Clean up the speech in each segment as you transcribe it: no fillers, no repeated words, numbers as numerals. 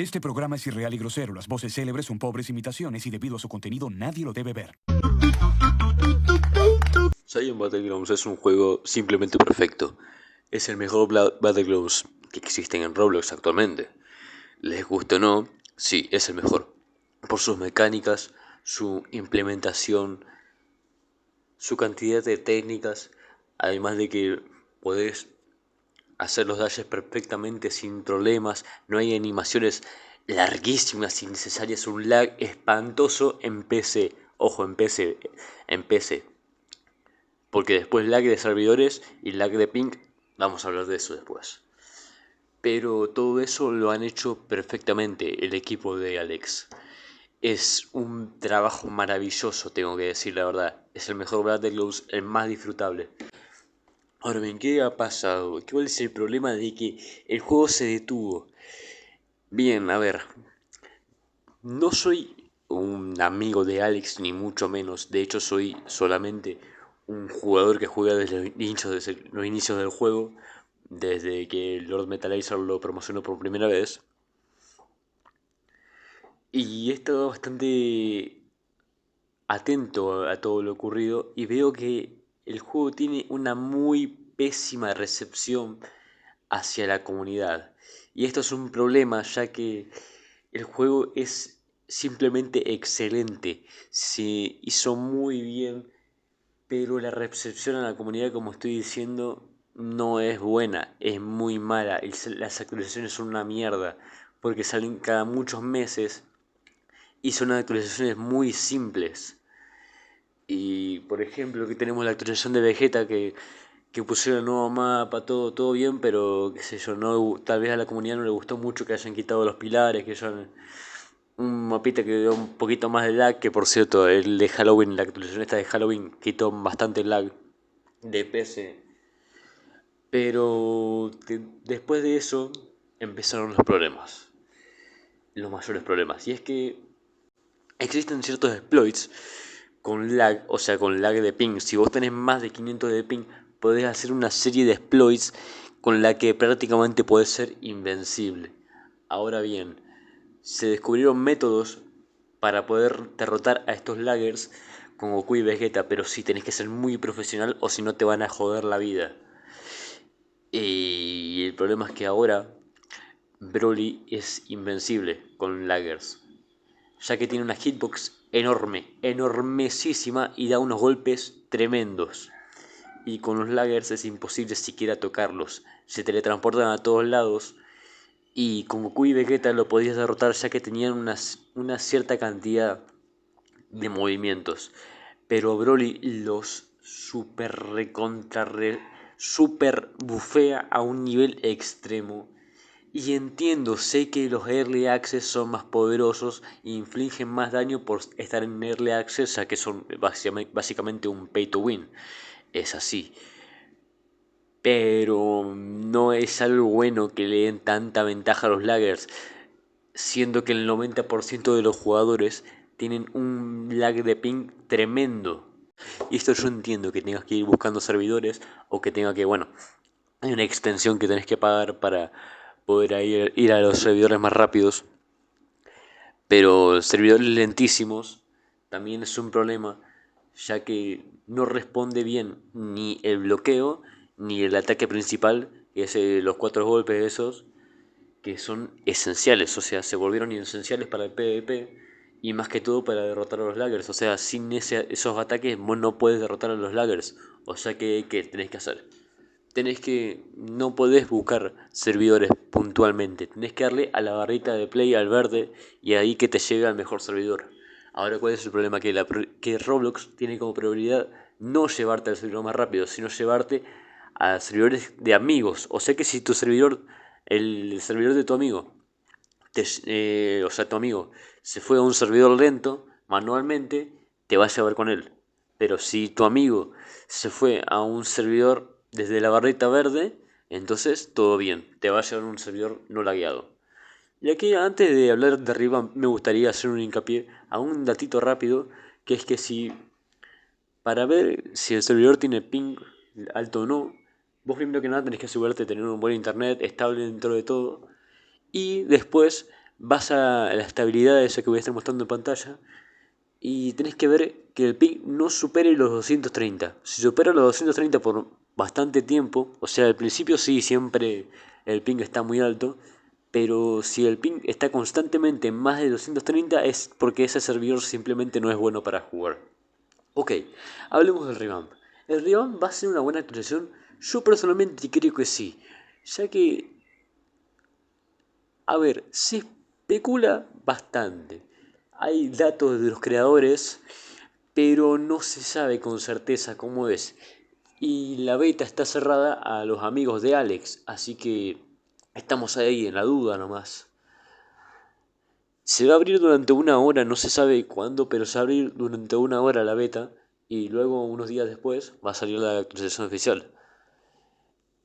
Este programa es irreal y grosero. Las voces célebres son pobres imitaciones y debido a su contenido nadie lo debe ver. Giant Battlegrounds es un juego simplemente perfecto. Es el mejor Battlegrounds que existen en Roblox actualmente. Les guste o no, sí, es el mejor. Por sus mecánicas, su implementación, su cantidad de técnicas, además de que podés hacer los dashes perfectamente sin problemas, no hay animaciones larguísimas, innecesarias, un lag espantoso en PC. Ojo, en PC. Porque después lag de servidores y lag de ping, vamos a hablar de eso después. Pero todo eso lo han hecho perfectamente el equipo de Alex. Es un trabajo maravilloso, tengo que decir la verdad. Es el mejor Battlegrounds, el más disfrutable. Ahora bien, ¿qué ha pasado? ¿Cuál es el problema de que el juego se detuvo? Bien, a ver, no soy un amigo de Alex, ni mucho menos. De hecho, soy solamente un jugador que juega desde los inicios del juego, desde que Lord Metalizer lo promocionó por primera vez. Y he estado bastante atento a todo lo ocurrido y veo que el juego tiene una muy pésima recepción hacia la comunidad. Y esto es un problema ya que el juego es simplemente excelente, se hizo muy bien, pero la recepción a la comunidad, como estoy diciendo, no es buena, es muy mala. Las actualizaciones son una mierda, porque salen cada muchos meses y son actualizaciones muy simples. Y por ejemplo, aquí tenemos la actualización de Vegeta que pusieron el nuevo mapa, todo bien, pero qué sé yo, no, tal vez a la comunidad no le gustó mucho que hayan quitado los pilares, que hayan un mapita que dio un poquito más de lag, que por cierto, el de Halloween, la actualización esta de Halloween quitó bastante lag de PC. Pero después de eso empezaron los problemas, los mayores problemas. Y es que existen ciertos exploits con lag, o sea, con lag de ping. Si vos tenés más de 500 de ping, podés hacer una serie de exploits con la que prácticamente podés ser invencible. Ahora bien, se descubrieron métodos para poder derrotar a estos laggers con Goku y Vegeta, pero sí tenés que ser muy profesional o si no te van a joder la vida. Y el problema es que ahora Broly es invencible con laggers, ya que tiene una hitbox enorme, enormesísima y da unos golpes tremendos. Y con los laggers es imposible siquiera tocarlos, se teletransportan a todos lados y con Goku y Vegeta lo podías derrotar ya que tenían una cierta cantidad de movimientos. Pero Broly los super bufea a un nivel extremo. Y entiendo, sé que los Early Access son más poderosos e infligen más daño por estar en Early Access, ya que son básicamente un pay to win. Es así. Pero no es algo bueno que le den tanta ventaja a los laggers, siendo que el 90% de los jugadores tienen un lag de ping tremendo. Y esto yo entiendo que tengas que ir buscando servidores o que tenga que, bueno, hay una extensión que tenés que pagar para poder ir a los servidores más rápidos. Pero servidores lentísimos también es un problema, ya que no responde bien ni el bloqueo ni el ataque principal, que es los 4 golpes esos, que son esenciales, o sea, se volvieron esenciales para el PvP y más que todo para derrotar a los laggers. O sea, sin esos ataques vos no puedes derrotar a los laggers. O sea que, ¿qué tenés que hacer? No podés buscar servidores puntualmente, tenés que darle a la barrita de play al verde y ahí que te llegue al mejor servidor. Ahora, ¿cuál es el problema? Que Roblox tiene como prioridad no llevarte al servidor más rápido, sino llevarte a servidores de amigos. O sea que si tu servidor, el servidor de tu amigo, o sea, tu amigo se fue a un servidor lento manualmente, te va a llevar con él. Pero si tu amigo se fue a un servidor desde la barrita verde, entonces todo bien, te va a llevar a un servidor no lagueado. Y aquí, antes de hablar de arriba, me gustaría hacer un hincapié a un datito rápido, que es que si para ver si el servidor tiene ping alto o no, vos primero que nada tenés que asegurarte de tener un buen internet estable dentro de todo y después vas a la estabilidad esa que voy a estar mostrando en pantalla y tenés que ver que el ping no supere los 230. Si supera los 230 por bastante tiempo, o sea, al principio sí, siempre el ping está muy alto, pero si el ping está constantemente en más de 230 es porque ese servidor simplemente no es bueno para jugar. Ok, hablemos del revamp. ¿El revamp va a ser una buena actualización? Yo personalmente creo que sí, ya que, a ver, se especula bastante. Hay datos de los creadores, pero no se sabe con certeza cómo es. Y la beta está cerrada a los amigos de Alex, así que estamos ahí en la duda nomás. Se va a abrir durante una hora, no se sabe cuándo, pero se va a abrir durante una hora la beta y luego unos días después va a salir la actualización oficial.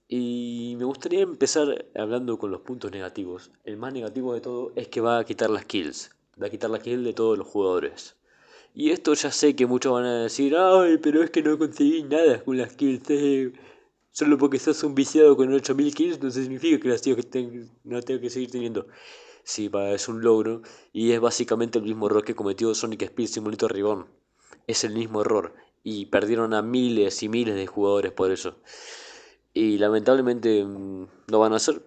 Y me gustaría empezar hablando con los puntos negativos. El más negativo de todo es que va a quitar las kills. Va a quitar la kill de todos los jugadores. Y esto ya sé que muchos van a decir, ay, pero es que no conseguí nada con las kills. Solo porque sos un viciado con 8000 kills no significa que no tengo que seguir teniendo. Sí, es un logro y es básicamente el mismo error que cometió Sonic Speed Simulator Reborn. Es el mismo error y perdieron a miles y miles de jugadores por eso. Y lamentablemente lo van a hacer.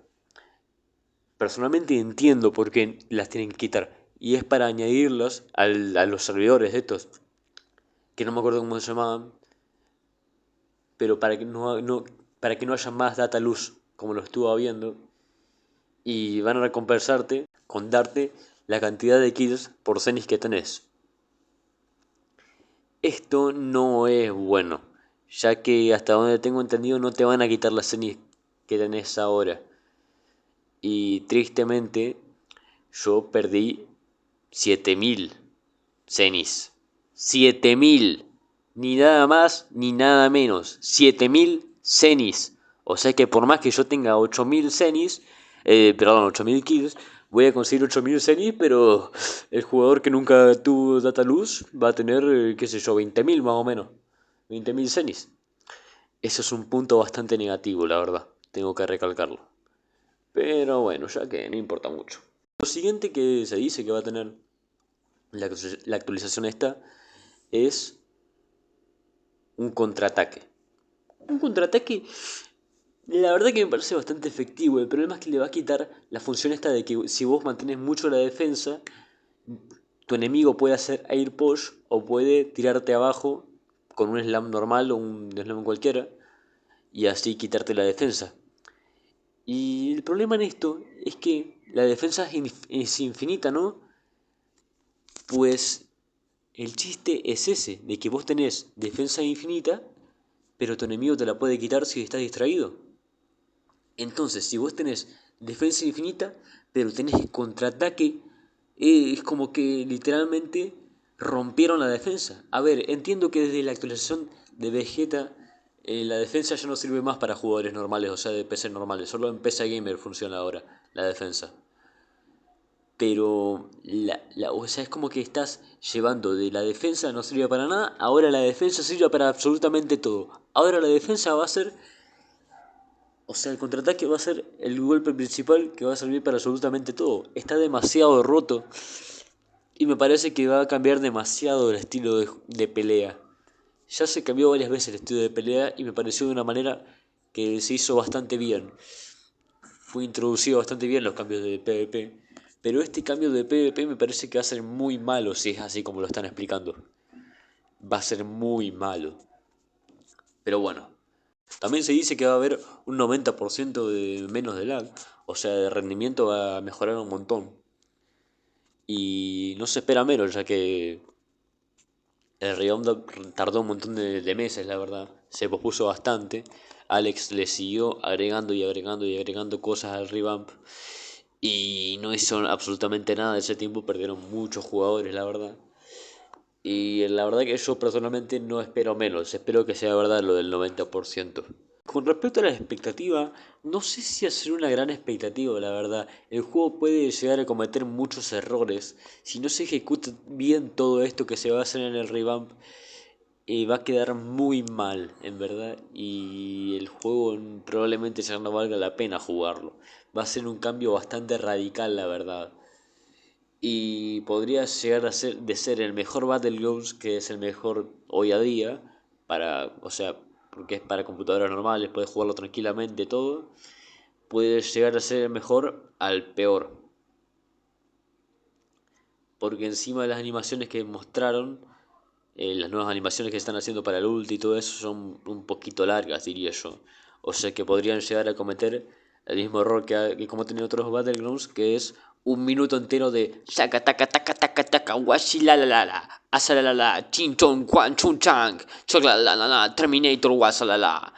Personalmente entiendo por qué las tienen que quitar y es para añadirlas a los servidores de estos, que no me acuerdo cómo se llamaban, pero para que no haya más data luz como lo estuvo habiendo y van a recompensarte con darte la cantidad de kills por cenis que tenés. Esto no es bueno, ya que hasta donde tengo entendido no te van a quitar las cenis que tenés ahora. Y tristemente yo perdí 7000 cenis. 7000. Ni nada más ni nada menos. 7000 cenis. O sea que por más que yo tenga 8000 cenis, perdón, 8000 kills, voy a conseguir 8000 cenis, pero el jugador que nunca tuvo data luz va a tener, qué sé yo, 20.000 más o menos. 20.000 cenis. Eso es un punto bastante negativo, la verdad. Tengo que recalcarlo. Pero bueno, ya que no importa mucho. Lo siguiente que se dice que va a tener la actualización esta es un contraataque. Un contraataque, la verdad que me parece bastante efectivo. El problema es que le va a quitar la función esta de que si vos mantienes mucho la defensa, tu enemigo puede hacer air push o puede tirarte abajo con un slam normal o un slam cualquiera y así quitarte la defensa. Y el problema en esto es que la defensa es infinita, ¿no? Pues el chiste es ese, de que vos tenés defensa infinita, pero tu enemigo te la puede quitar si estás distraído. Entonces, si vos tenés defensa infinita, pero tenés contraataque, es como que literalmente rompieron la defensa. A ver, entiendo que desde la actualización de Vegeta, la defensa ya no sirve más para jugadores normales, o sea, de PC normales. Solo en PC Gamer funciona ahora la defensa. Pero, o sea, es como que estás llevando de la defensa no sirve para nada, ahora la defensa sirve para absolutamente todo. Ahora la defensa va a ser, o sea, el contraataque va a ser el golpe principal que va a servir para absolutamente todo. Está demasiado roto y me parece que va a cambiar demasiado el estilo de pelea. Ya se cambió varias veces el estilo de pelea y me pareció de una manera que se hizo bastante bien. Fue introducido bastante bien los cambios de PvP. Pero este cambio de PvP me parece que va a ser muy malo si es así como lo están explicando. Va a ser muy malo. Pero bueno, también se dice que va a haber un 90% de menos de lag. O sea, de rendimiento va a mejorar un montón. Y no se espera menos, ya que el revamp tardó un montón de meses, la verdad. Se pospuso bastante. Alex le siguió agregando y agregando y agregando cosas al revamp. Y no hizo absolutamente nada de ese tiempo. Perdieron muchos jugadores, la verdad. Y la verdad que yo personalmente no espero menos. Espero que sea verdad lo del 90%. Con respecto a la expectativa, no sé si hacer una gran expectativa, la verdad. El juego puede llegar a cometer muchos errores. Si no se ejecuta bien todo esto que se va a hacer en el revamp, va a quedar muy mal, en verdad. Y el juego probablemente ya no valga la pena jugarlo. Va a ser un cambio bastante radical, la verdad. y podría llegar a ser de ser el mejor Battlegrounds, que es el mejor hoy a día, o sea, porque es para computadoras normales, puedes jugarlo tranquilamente todo, puede llegar a ser el mejor al peor. Porque encima de las animaciones que mostraron, las nuevas animaciones que están haciendo para el ulti y todo eso son un poquito largas, diría yo. O sea que podrían llegar a cometer el mismo error que como tienen otros Battlegrounds, que es un minuto entero de shaka taka taka taka taka washi la la la la asa la la la chin chong quan chun chang chokla la la la Terminator wasa la la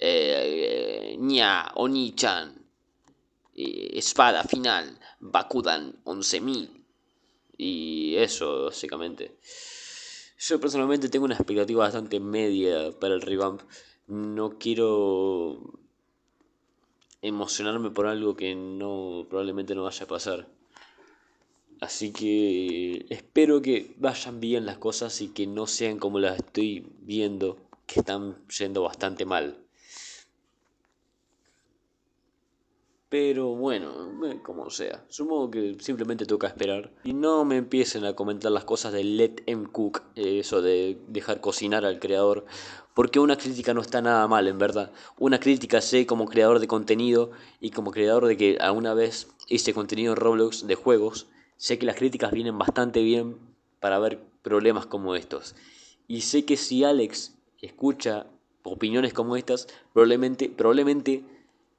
nya oni-chan espada final Bakudan 11.000 y eso básicamente. Yo personalmente tengo una expectativa bastante media para el revamp. No quiero emocionarme por algo que no probablemente no vaya a pasar. Así que espero que vayan bien las cosas y que no sean como las estoy viendo, que están yendo bastante mal. Pero bueno, como sea. Supongo que simplemente toca esperar. Y no me empiecen a comentar las cosas de let em cook, eso de dejar cocinar al creador. Porque una crítica no está nada mal, en verdad. Una crítica sé como creador de contenido y como creador de que alguna vez hice contenido en Roblox de juegos. Sé que las críticas vienen bastante bien para ver problemas como estos. Y sé que si Alex escucha opiniones como estas, probablemente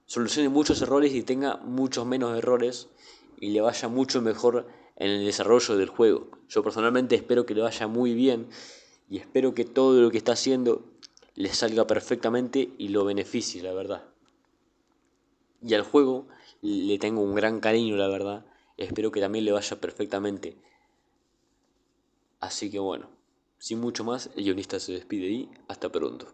solucione muchos errores y tenga muchos menos errores y le vaya mucho mejor en el desarrollo del juego. Yo personalmente espero que le vaya muy bien y espero que todo lo que está haciendo le salga perfectamente y lo beneficie, la verdad. Y al juego le tengo un gran cariño, la verdad. Espero que también le vaya perfectamente. Así que bueno, sin mucho más, el guionista se despide y hasta pronto.